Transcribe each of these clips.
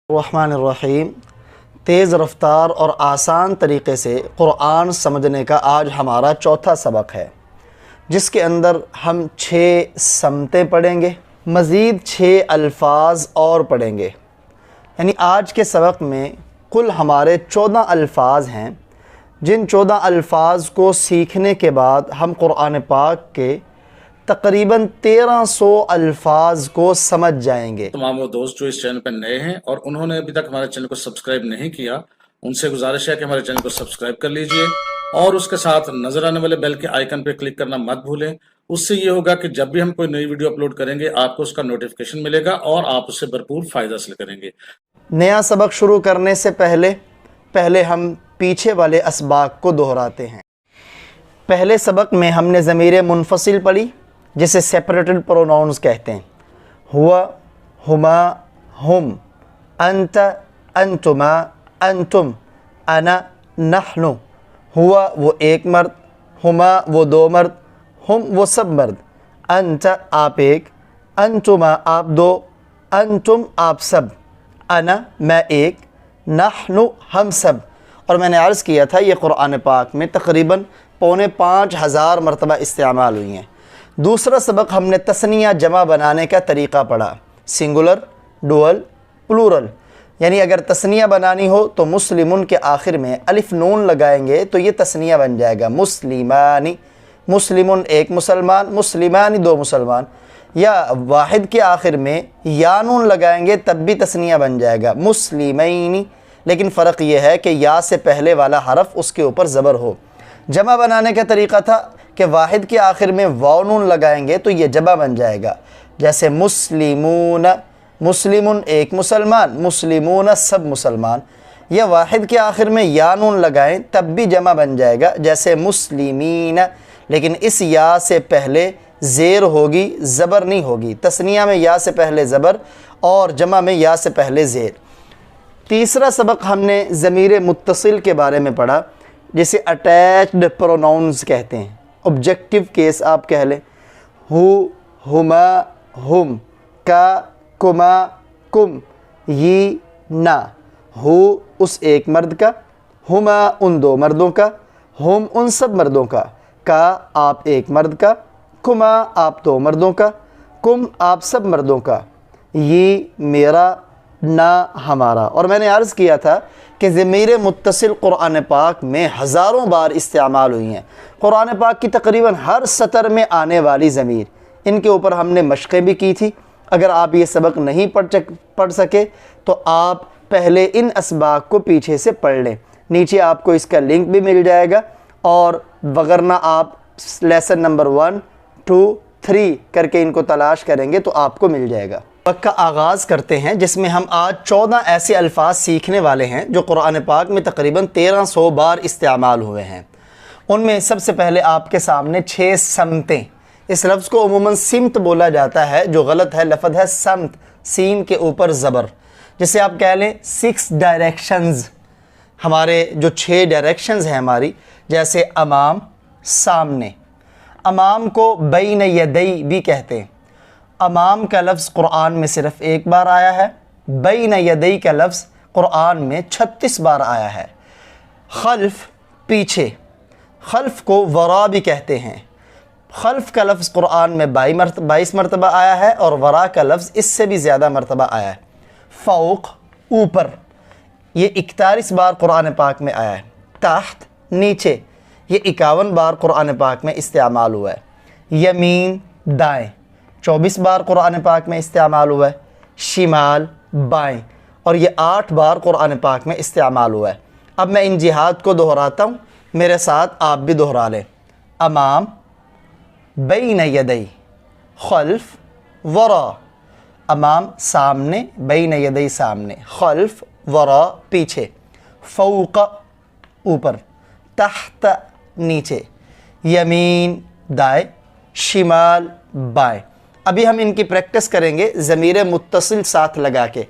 الرحمن الرحیم۔ تیز رفتار اور آسان طریقے سے قرآن سمجھنے کا آج ہمارا چوتھا سبق ہے، جس کے اندر ہم 6 سمتیں پڑھیں گے، مزید 6 الفاظ اور پڑھیں گے۔ یعنی آج کے سبق میں کل ہمارے 14 الفاظ ہیں، جن 14 الفاظ کو سیکھنے کے بعد ہم قرآن پاک کے تقریباً 1300 الفاظ کو سمجھ جائیں گے۔ تمام وہ دوست جو اس چینل پر نئے ہیں اور انہوں نے ابھی تک ہمارے چینل کو سبسکرائب نہیں کیا، ان سے گزارش ہے کہ ہمارے چینل کو سبسکرائب کر لیجئے اور اس کے ساتھ نظر آنے والے بیل کے آئیکن پہ کلک کرنا مت بھولیں۔ اس سے یہ ہوگا کہ جب بھی ہم کوئی نئی ویڈیو اپلوڈ کریں گے آپ کو اس کا نوٹیفیکیشن ملے گا اور آپ اس سے بھرپور فائدہ حاصل کریں گے۔ نیا سبق شروع کرنے سے پہلے ہم پیچھے والے اسباق کو دہراتے ہیں۔ پہلے سبق میں ہم نے ضمیر منفصل پڑھی، جسے سیپریٹڈ پروناؤنز کہتے ہیں۔ ہوا، ہما، ہم، انت، انتما، انتم، انا، نحن۔ ہوا وہ ایک مرد، ہما وہ 2 مرد، ہم وہ سب مرد، انت آپ ایک، انتما آپ 2، انتم آپ سب، انا میں ایک، نحن ہم سب۔ اور میں نے عرض کیا تھا یہ قرآن پاک میں تقریباً 4,500 مرتبہ استعمال ہوئی ہیں۔ دوسرا سبق ہم نے تثنیہ جمع بنانے کا طریقہ پڑھا، سنگولر، ڈوئل، پلورل۔ یعنی اگر تثنیہ بنانی ہو تو مسلمن کے آخر میں الف نون لگائیں گے تو یہ تثنیہ بن جائے گا، مسلمانی، مسلمن ایک مسلمان، مسلمانی 2 مسلمان۔ یا واحد کے آخر میں یا نون لگائیں گے تب بھی تثنیہ بن جائے گا، مسلمینی۔ لیکن فرق یہ ہے کہ یا سے پہلے والا حرف اس کے اوپر زبر ہو۔ جمع بنانے کا طریقہ تھا کہ واحد کے آخر میں واو نون لگائیں گے تو یہ جمع بن جائے گا، جیسے مسلمون، مسلمن ایک مسلمان، مسلمون سب مسلمان۔ یا واحد کے آخر میں یا نون لگائیں تب بھی جمع بن جائے گا، جیسے مسلمین، لیکن اس یا سے پہلے زیر ہوگی، زبر نہیں ہوگی۔ تثنیہ میں یا سے پہلے زبر اور جمع میں یا سے پہلے زیر۔ تیسرا سبق ہم نے ضمیر متصل کے بارے میں پڑھا، جسے اٹیچڈ پروناؤنز کہتے ہیں، آبجیکٹیو کیس آپ کہہ لیں، ہو، ہما، ہم، کا، کما، کم، یہ، نا۔ ہو اس ایک مرد کا، ہما ان 2 مردوں کا، ہم ان سب مردوں کا، کا آپ ایک مرد کا، کما آپ 2 مردوں کا، کم آپ سب مردوں کا، یہ میرا، نا ہمارا۔ اور میں نے عرض کیا تھا کہ ضمیر متصل قرآن پاک میں ہزاروں بار استعمال ہوئی ہیں۔ قرآن پاک کی تقریباً ہر سطر میں آنے والی ضمیر، ان کے اوپر ہم نے مشقیں بھی کی تھی۔ اگر آپ یہ سبق نہیں پڑھ سکے تو آپ پہلے ان اسباق کو پیچھے سے پڑھ لیں، نیچے آپ کو اس کا لنک بھی مل جائے گا، اور وگرنہ آپ لیسن نمبر 1، 2، 3 کر کے ان کو تلاش کریں گے تو آپ کو مل جائے گا۔ سبق کا آغاز کرتے ہیں، جس میں ہم آج 14 ایسے الفاظ سیکھنے والے ہیں جو قرآن پاک میں تقریباً 1300 بار استعمال ہوئے ہیں۔ ان میں سب سے پہلے آپ کے سامنے 6 سمتیں۔ اس لفظ کو عموماً سمت بولا جاتا ہے، جو غلط ہے، لفظ ہے سمت، سین کے اوپر زبر، جسے آپ کہہ لیں 6 ڈائریکشنز۔ ہمارے جو 6 ڈائریکشنز ہیں ہماری، جیسے امام، سامنے۔ امام کو بین یدی بھی کہتے ہیں۔ امام کا لفظ قرآن میں صرف 1 بار آیا ہے، بین یدی کا لفظ قرآن میں 36 بار آیا ہے۔ خلف پیچھے، خلف کو ورا بھی کہتے ہیں۔ خلف کا لفظ قرآن میں 22 مرتبہ آیا ہے اور ورا کا لفظ اس سے بھی زیادہ مرتبہ آیا ہے۔ فوق اوپر، یہ 41 بار قرآن پاک میں آیا ہے۔ تحت نیچے، یہ 51 بار قرآن پاک میں استعمال ہوا ہے۔ یمین دائیں، 24 بار قرآن پاک میں استعمال ہوا ہے۔ شمال بائیں، اور یہ 8 بار قرآن پاک میں استعمال ہوا ہے۔ اب میں ان جہات کو دہراتا ہوں، میرے ساتھ آپ بھی دہرا لیں۔ امام، بین یدی، خلف، ورا۔ امام سامنے، بین یدی سامنے، خلف ورا پیچھے، فوق اوپر، تحت نیچے، یمین دائیں، شمال بائیں۔ ابھی ہم ان کی پریکٹس کریں گے ضمیر متصل ساتھ لگا کے،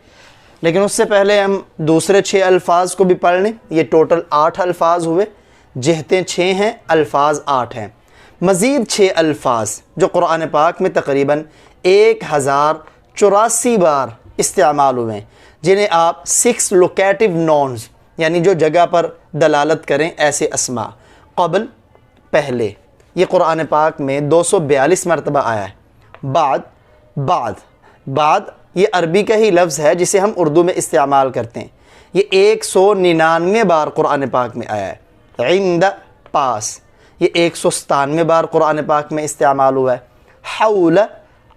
لیکن اس سے پہلے ہم دوسرے 6 الفاظ کو بھی پڑھ لیں۔ یہ ٹوٹل 8 الفاظ ہوئے، جہتیں 6 ہیں، الفاظ 8 ہیں۔ مزید 6 الفاظ جو قرآن پاک میں تقریباً 1084 بار استعمال ہوئے ہیں، جنہیں آپ 6 لوکیٹو نونز یعنی جو جگہ پر دلالت کریں ایسے اسما. قبل پہلے، یہ قرآن پاک میں 242 مرتبہ آیا ہے. بعد یہ عربی کا ہی لفظ ہے جسے ہم اردو میں استعمال کرتے ہیں. یہ 199 بار قرآن پاک میں آیا ہے. عند پاس یہ 197 بار قرآن پاک میں استعمال ہوا ہے. حول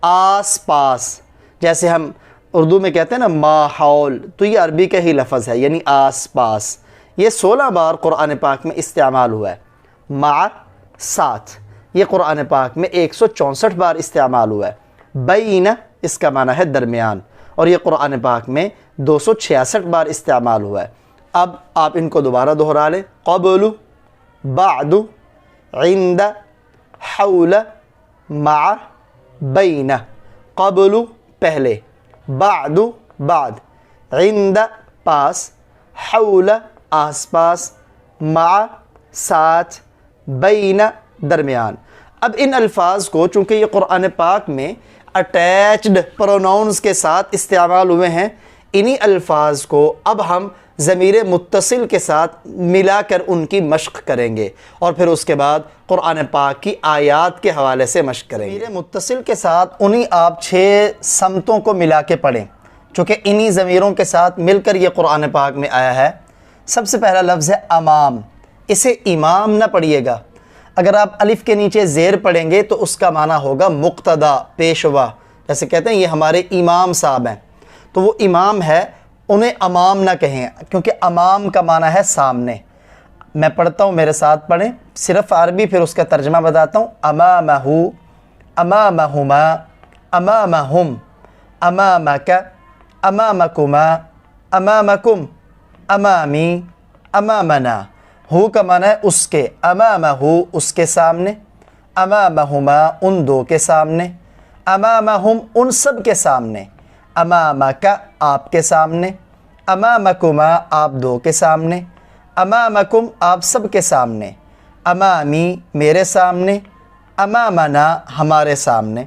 آس پاس، جیسے ہم اردو میں کہتے ہیں نا ماحول، تو یہ عربی کا ہی لفظ ہے یعنی آس پاس. یہ 16 بار قرآن پاک میں استعمال ہوا ہے. مع ساتھ یہ قرآن پاک میں 164 بار استعمال ہوا ہے. بین اس کا معنی ہے درمیان، اور یہ قرآن پاک میں 266 بار استعمال ہوا ہے. اب آپ ان کو دوبارہ دہرا لیں. قبل، بعد، عند، حول، مع، بین. قبل پہلے، بعد بعد، عند پاس، حول آس پاس، مع ساتھ، بین درمیان. اب ان الفاظ کو چونکہ یہ قرآن پاک میں اٹیچڈ پروناؤنز کے ساتھ استعمال ہوئے ہیں، انہی الفاظ کو اب ہم ضمیر متصل کے ساتھ ملا کر ان کی مشق کریں گے، اور پھر اس کے بعد قرآن پاک کی آیات کے حوالے سے مشق کریں گے. ضمیر متصل کے ساتھ انہی آپ 6 سمتوں کو ملا کے پڑھیں چونکہ انہی ضمیروں کے ساتھ مل کر یہ قرآن پاک میں آیا ہے. سب سے پہلا لفظ ہے امام. اسے امام نہ پڑھیے گا. اگر آپ الف کے نیچے زیر پڑھیں گے تو اس کا معنی ہوگا مقتدا، پیشوا. جیسے کہتے ہیں یہ ہمارے امام صاحب ہیں، تو وہ امام ہے، انہیں امام نہ کہیں کیونکہ امام کا معنی ہے سامنے. میں پڑھتا ہوں، میرے ساتھ پڑھیں، صرف عربی پھر اس کا ترجمہ بتاتا ہوں. امامہ، امامہما، امامہم، امامک، امامکما، امامکم، امامی، امامنا. ہو کا معنی ہے اس کے، امامہ اس کے سامنے، امامہما ان دو کے سامنے، امامہم ان سب کے سامنے، امامک آپ کے سامنے، امامکما آپ دو کے سامنے، امامکم آپ سب کے سامنے، امامی میرے سامنے، امامنا ہمارے سامنے.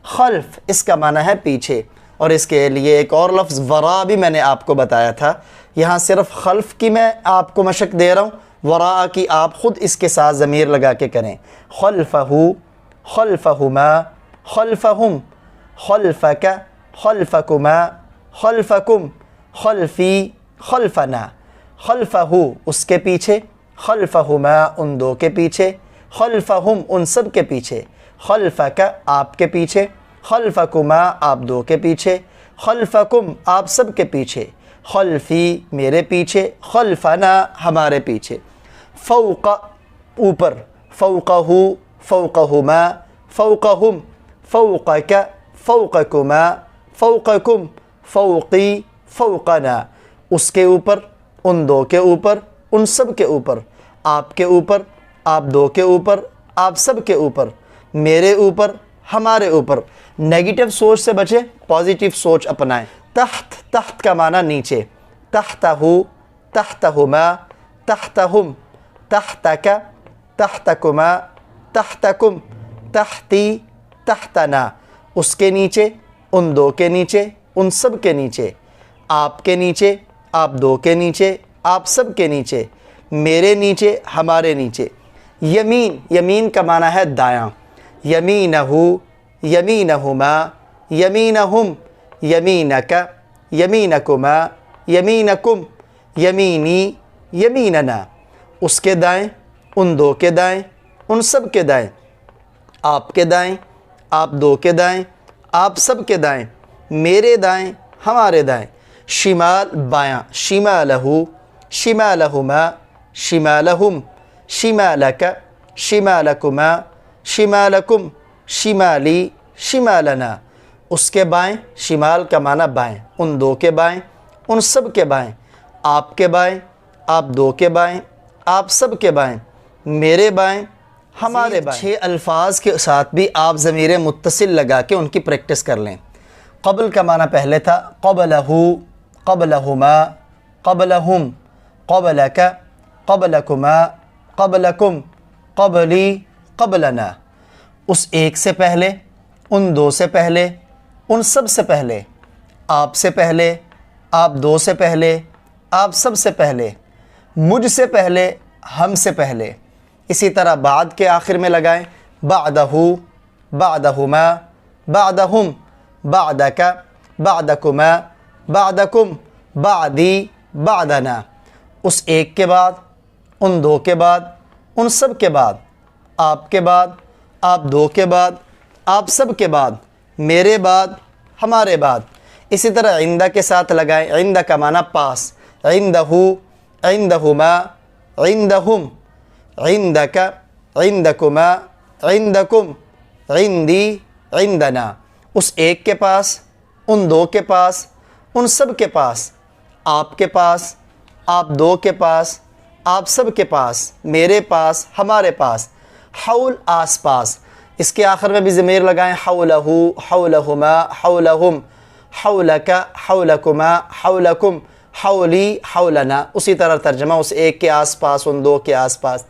خلف اس کا معنی ہے پیچھے، اور اس کے لیے ایک اور لفظ ورا بھی میں نے آپ کو بتایا تھا. یہاں صرف خلف کی میں آپ کو مشق دے رہا ہوں، ورا کی آپ خود اس کے ساتھ ضمیر لگا کے کریں. خلفہ، خلفہما، خلفہم، خلفک، خلفکما، خلفکم، خلفی، خلفنا. خلفہ اس کے پیچھے، خلفہما ان دو کے پیچھے، خلفہم ان سب کے پیچھے، خلفک آپ کے پیچھے، خلفکما آپ دو کے پیچھے، خلفکم آپ سب کے پیچھے، خلفی میرے پیچھے، خلفنا ہمارے پیچھے. فوق اوپر، فوقہ، فوقہما، فوقہم، فوقک، فوقکما، فوقکم، فوقی، فوقنا. اس کے اوپر، ان دو کے اوپر، ان سب کے اوپر، آپ کے اوپر، آپ دو کے اوپر، آپ سب کے اوپر، میرے اوپر، ہمارے اوپر. نیگیٹو سوچ سے بچیں، پازیٹیو سوچ اپنائیں. تحت، تحت کا معنی نیچے، تحتہ، تحتہما، تحتہم، تحتک، تحتکما، تحتکم، تحتی، تحتنا. اس کے نیچے، ان دو کے نیچے، ان سب کے نیچے، آپ کے نیچے، آپ دو کے نیچے، آپ سب کے نیچے، میرے نیچے، ہمارے نیچے. یمین، یمین کا معنی ہے دایاں. یمینہ، یمینہما، یمینہم، یمینک، یمینکما، یمینکم، یمینی، یمیننا. اس کے دائیں، ان دو کے دائیں، ان سب کے دائیں، آپ کے دائیں، آپ دو کے دائیں، آپ سب کے دائیں، میرے دائیں، ہمارے دائیں. شمال بایاں، شمالہ، شمالہما، شمالہم، شمالک، شمالکما، شمالکم، شمالی، شمالنا. اس کے بائیں، شمال کا معنی بائیں، ان دو کے بائیں، ان سب کے بائیں، آپ کے بائیں، آپ دو کے بائیں، آپ سب کے بائیں، میرے بائیں، ہمارے بائیں. 6 الفاظ کے ساتھ بھی آپ ضمیر متصل لگا کے ان کی پریکٹس کر لیں. قبل کا معنی پہلے تھا، قبلہ، قبلہما، قبلہم، قبلک، قبلکما، قبلکم، قبلی، قبلنا. اس ایک سے پہلے، ان دو سے پہلے، ان سب سے پہلے، آپ سے پہلے، آپ دو سے پہلے، آپ سب سے پہلے، مجھ سے پہلے، ہم سے پہلے. اسی طرح بعد کے آخر میں لگائیں، بعدہ، بعدہما، بعدہم، بعدک، بعدکما، بعدکم، بعدی، بعدنا. اس ایک کے بعد، ان دو کے بعد، ان سب کے بعد، آپ کے بعد، آپ دو کے بعد، آپ سب کے بعد، میرے بعد، ہمارے بعد. اسی طرح عندہ کے ساتھ لگائیں، عندہ کا معنی پاس، عندہ، عندہما، عندہم، عندک، عندکما، عندکم، عندی، عندنا. اس ایک کے پاس، ان دو کے پاس، ان سب کے پاس، آپ کے پاس، آپ دو کے پاس، آپ سب کے پاس، میرے پاس، ہمارے پاس. حول آس پاس. اس کے آخر میں بھی ضمیر لگائیں، حولہ، حولہما، حولہم، حولک، حولکما، حولکم، حولی، حولنا. اسی طرح ترجمہ اس ایک کے آس پاس، ان دو کے آس پاس.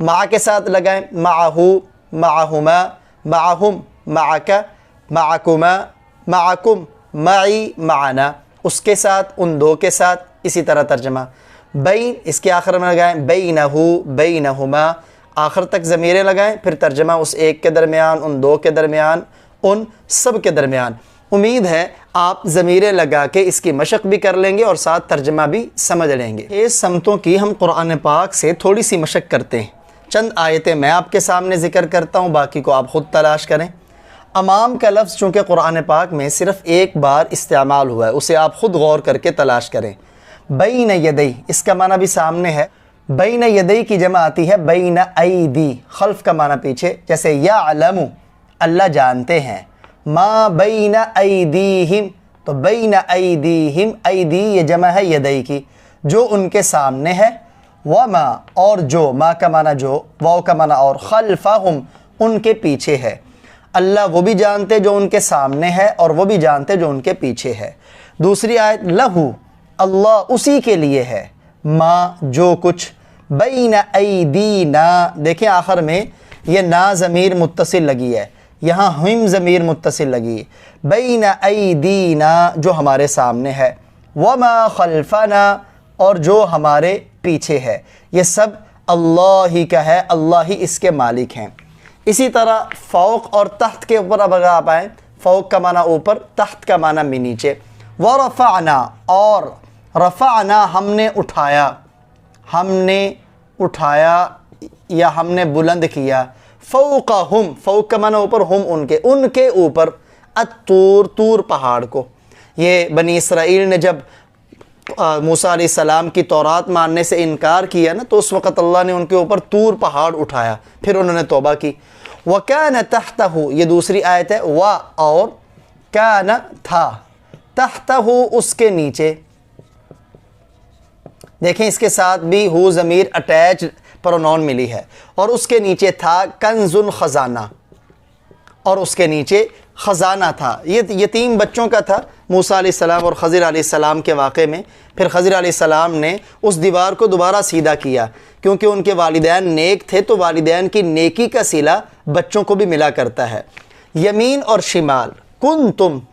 مع کے ساتھ لگائیں، معہو، معہما، معہم، معک، معکما، معکم، معی، معنا. اس کے ساتھ، ان دو کے ساتھ. اسی طرح ترجمہ. بین، اس کے آخر میں لگائیں، بینہو، بینہما. آخر تک ضمیریں لگائیں، پھر ترجمہ اس ایک کے درمیان، ان دو کے درمیان، ان سب کے درمیان. امید ہے آپ ضمیریں لگا کے اس کی مشق بھی کر لیں گے اور ساتھ ترجمہ بھی سمجھ لیں گے. اس سمتوں کی ہم قرآن پاک سے تھوڑی سی مشق کرتے ہیں. چند آیتیں میں آپ کے سامنے ذکر کرتا ہوں، باقی کو آپ خود تلاش کریں. امام کا لفظ چونکہ قرآن پاک میں صرف ایک بار استعمال ہوا ہے، اسے آپ خود غور کر کے تلاش کریں. بین یدی، اس کا معنی بھی سامنے ہے. بین یدی کی جمع آتی ہے بین ایدی، خلف کا معنی پیچھے. جیسے یعلم، اللہ جانتے ہیں. ما بین ایدیہم، تو بین ایدیہم، ایدی یہ جمع ہے یدی کی، جو ان کے سامنے ہے. وما، اور جو، ما کا معنی جو، واو کا معنی اور، خلفہم، ان کے پیچھے ہے. اللہ وہ بھی جانتے جو ان کے سامنے ہے اور وہ بھی جانتے جو ان کے پیچھے ہے. دوسری آیت، لہو، اللہ اسی کے لیے ہے. ما، جو کچھ، بین ایدینا، دیکھیں آخر میں یہ نا ضمیر متصل لگی ہے، یہاں ہم ضمیر متصل لگی ہے. بین ایدینا، جو ہمارے سامنے ہے. وما خلفنا، اور جو ہمارے پیچھے ہے. یہ سب اللہ ہی کا ہے، اللہ ہی اس کے مالک ہیں. اسی طرح فوق اور تحت کے اوپر اب اگر آپ آئیں، فوق کا معنی اوپر، تحت کا معنی میں نیچے. ورفعنا، اور رفعنا ہم نے اٹھایا، ہم نے اٹھایا یا ہم نے بلند کیا. فوقہم، فوق کا معنی اوپر، ہم ان کے اوپر. الطور، طور پہاڑ کو. یہ بنی اسرائیل نے جب موسیٰ علیہ السلام کی تورات ماننے سے انکار کیا نا، تو اس وقت اللہ نے ان کے اوپر طور پہاڑ اٹھایا، پھر انہوں نے توبہ کی. وَكَانَ تَحْتَهُ، یہ دوسری آیت ہے. اور کان تھا، تحتہ اس کے نیچے. دیکھیں اس کے ساتھ بھی ہو ضمیر اٹیچ پرونون ملی ہے. اور اس کے نیچے تھا کنز، خزانہ، اور اس کے نیچے خزانہ تھا. یہ یتیم بچوں کا تھا موسیٰ علیہ السلام اور خضر علیہ السلام کے واقعے میں. پھر خضر علیہ السلام نے اس دیوار کو دوبارہ سیدھا کیا، کیونکہ ان کے والدین نیک تھے، تو والدین کی نیکی کا صلہ بچوں کو بھی ملا کرتا ہے. یمین اور شمال،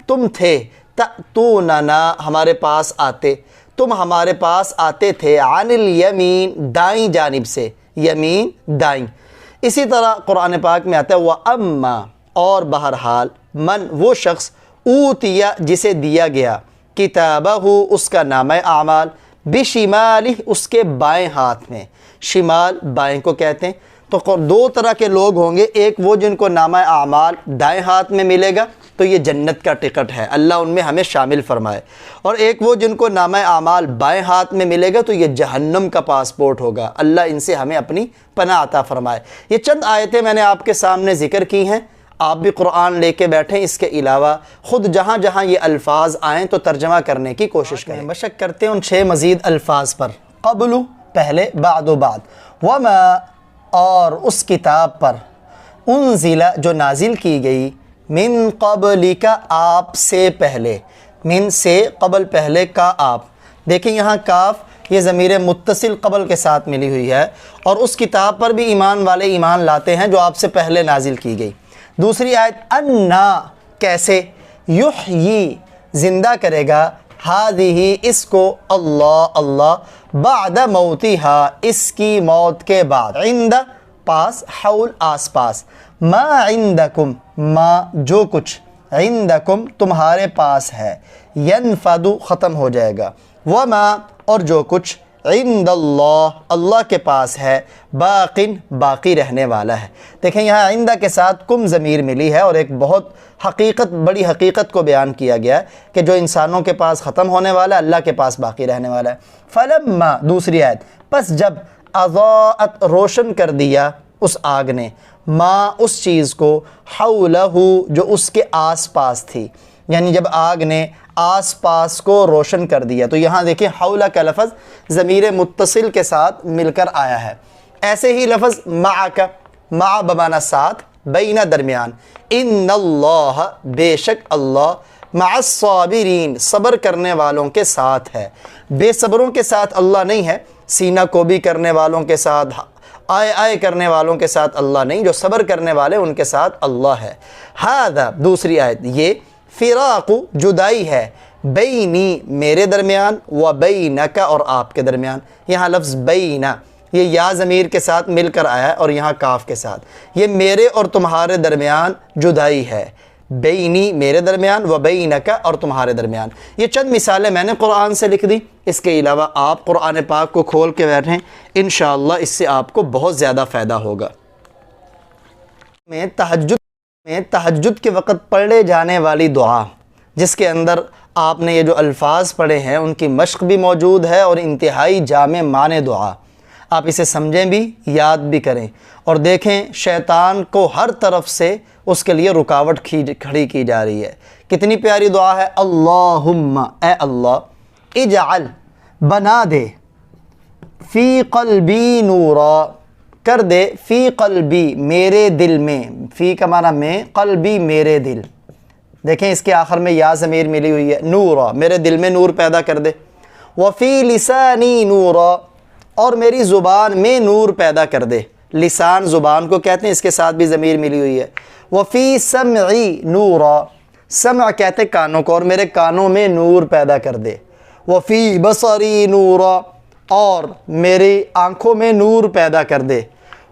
تم تھے، تأتوننا، ہمارے پاس آتے، تم ہمارے پاس آتے تھے. عن الیمین، دائیں جانب سے، یمین دائیں. اسی طرح قرآن پاک میں آتا ہے وَأَمَّا، اور بہرحال، من، وہ شخص، اوتیا، جسے دیا گیا، کتابہ، اس کا نامہ اعمال، بشمالہ، اس کے بائیں ہاتھ میں. شمال بائیں کو کہتے ہیں. تو دو طرح کے لوگ ہوں گے، ایک وہ جن کو نامہ اعمال دائیں ہاتھ میں ملے گا، تو یہ جنت کا ٹکٹ ہے، اللہ ان میں ہمیں شامل فرمائے. اور ایک وہ جن کو نامہ اعمال بائیں ہاتھ میں ملے گا، تو یہ جہنم کا پاسپورٹ ہوگا. اللہ ان سے ہمیں اپنی پناہ عطا فرمائے. یہ چند آیتیں میں نے آپ کے سامنے ذکر کی ہیں. آپ بھی قرآن لے کے بیٹھیں. اس کے علاوہ خود جہاں جہاں یہ الفاظ آئیں تو ترجمہ کرنے کی کوشش کریں. مشق کرتے ہیں ان 6 مزید الفاظ پر. قبل، پہلے، بعد و بعد. وما، اور اس کتاب پر. انزل، جو نازل کی گئی. من قبلک، آپ سے پہلے. من سے، قبل پہلے، کا آپ. دیکھیں یہاں کاف یہ ضمیر متصل قبل کے ساتھ ملی ہوئی ہے، اور اس کتاب پر بھی ایمان والے ایمان لاتے ہیں جو آپ سے پہلے نازل کی گئی. دوسری آیت، انا، کیسے. یحیی، زندہ کرے گا. ہادھی اس کو اللہ بعد موتہا اس کی موت کے بعد، عند پاس، حول آس پاس، ما عندکم ما جو کچھ، عندکم تمہارے پاس ہے، ینفد ختم ہو جائے گا، وما اور جو کچھ عند اللہ کے پاس ہے، باقٍ باقی رہنے والا ہے۔ دیکھیں یہاں عندہ کے ساتھ کم ضمیر ملی ہے اور ایک بہت بڑی حقیقت کو بیان کیا گیا ہے کہ جو انسانوں کے پاس ختم ہونے والا ہے، اللہ کے پاس باقی رہنے والا ہے۔ فلما دوسری آیت، پس جب اضاءت روشن کر دیا اس آگ نے، ما اس چیز کو، حولہ جو اس کے آس پاس تھی، یعنی جب آگ نے آس پاس کو روشن کر دیا، تو یہاں دیکھیں حولہ کا لفظ ضمیر متصل کے ساتھ مل کر آیا ہے۔ ایسے ہی لفظ معک، مع بمعنی ساتھ، بین درمیان، ان اللہ بے شک اللہ، مع الصابرین صبر کرنے والوں کے ساتھ ہے۔ بے صبروں کے ساتھ اللہ نہیں ہے، سینہ کوبی کرنے والوں کے ساتھ، آئے کرنے والوں کے ساتھ اللہ نہیں، جو صبر کرنے والے ان کے ساتھ اللہ ہے۔ ھذا دوسری آیت، یہ فراق جدائی ہے، بینی میرے درمیان، و بینک اور آپ کے درمیان۔ یہاں لفظ بینا یہ یا ضمیر کے ساتھ مل کر آیا ہے اور یہاں کاف کے ساتھ، یہ میرے اور تمہارے درمیان جدائی ہے، بینی میرے درمیان، و بینک اور تمہارے درمیان۔ یہ چند مثالیں میں نے قرآن سے لکھ دی، اس کے علاوہ آپ قرآن پاک کو کھول کے بیٹھیں، انشاءاللہ اس سے آپ کو بہت زیادہ فائدہ ہوگا۔ میں تہجد کے وقت پڑھے جانے والی دعا، جس کے اندر آپ نے یہ جو الفاظ پڑھے ہیں ان کی مشق بھی موجود ہے اور انتہائی جامع معنی دعا، آپ اسے سمجھیں بھی، یاد بھی کریں، اور دیکھیں شیطان کو ہر طرف سے اس کے لیے رکاوٹ کھڑی کی جا رہی ہے۔ کتنی پیاری دعا ہے، اللہم اے اللہ، اجعل بنا دے، فی قلبی نورا کر دے، فی قلبی میرے دل میں، فی کا معنی میں، قلبی میرے دل، دیکھیں اس کے آخر میں یا ضمیر ملی ہوئی ہے، نورا میرے دل میں نور پیدا کر دے، وفی لسانی نورا اور میری زبان میں نور پیدا کر دے، لسان زبان کو کہتے ہیں، اس کے ساتھ بھی ضمیر ملی ہوئی ہے، وفی سمعی نورا سمع کہتے ہیں کانوں کو، اور میرے کانوں میں نور پیدا کر دے، وفی بصری نورا اور میری آنکھوں میں نور پیدا کر دے،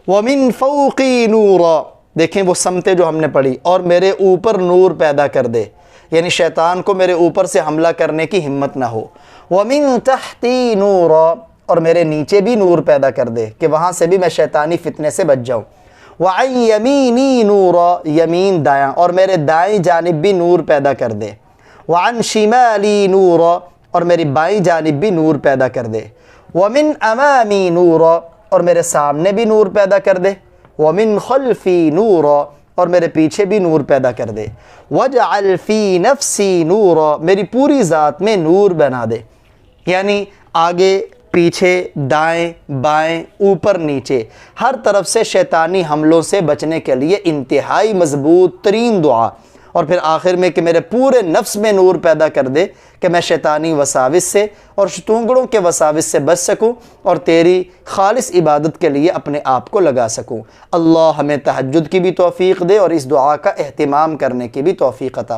ومن فوقی نورا دیکھیں وہ سمتیں جو ہم نے پڑھی، اور میرے اوپر نور پیدا کر دے، یعنی شیطان کو میرے اوپر سے حملہ کرنے کی ہمت نہ ہو، ومن تحتی نورا اور میرے نیچے بھی نور پیدا کر دے کہ وہاں سے بھی میں شیطانی فتنے سے بچ جاؤں، وعن یمینی نورا یمین دایاں اور میرے دائیں جانب بھی نور پیدا کر دے، وعن شمالی نورا اور میری بائیں جانب بھی نور پیدا کر دے، ومن امامی نورا اور میرے سامنے بھی نور پیدا کر دے، ومن خلفی نورا اور میرے پیچھے بھی نور پیدا کر دے، وجعل فی نفسی نورا میری پوری ذات میں نور بنا دے، یعنی آگے پیچھے دائیں بائیں اوپر نیچے ہر طرف سے شیطانی حملوں سے بچنے کے لیے انتہائی مضبوط ترین دعا، اور پھر آخر میں کہ میرے پورے نفس میں نور پیدا کر دے کہ میں شیطانی وساوس سے اور شتونگڑوں کے وساوس سے بچ سکوں اور تیری خالص عبادت کے لیے اپنے آپ کو لگا سکوں۔ اللہ ہمیں تہجد کی بھی توفیق دے اور اس دعا کا اہتمام کرنے کی بھی توفیق عطا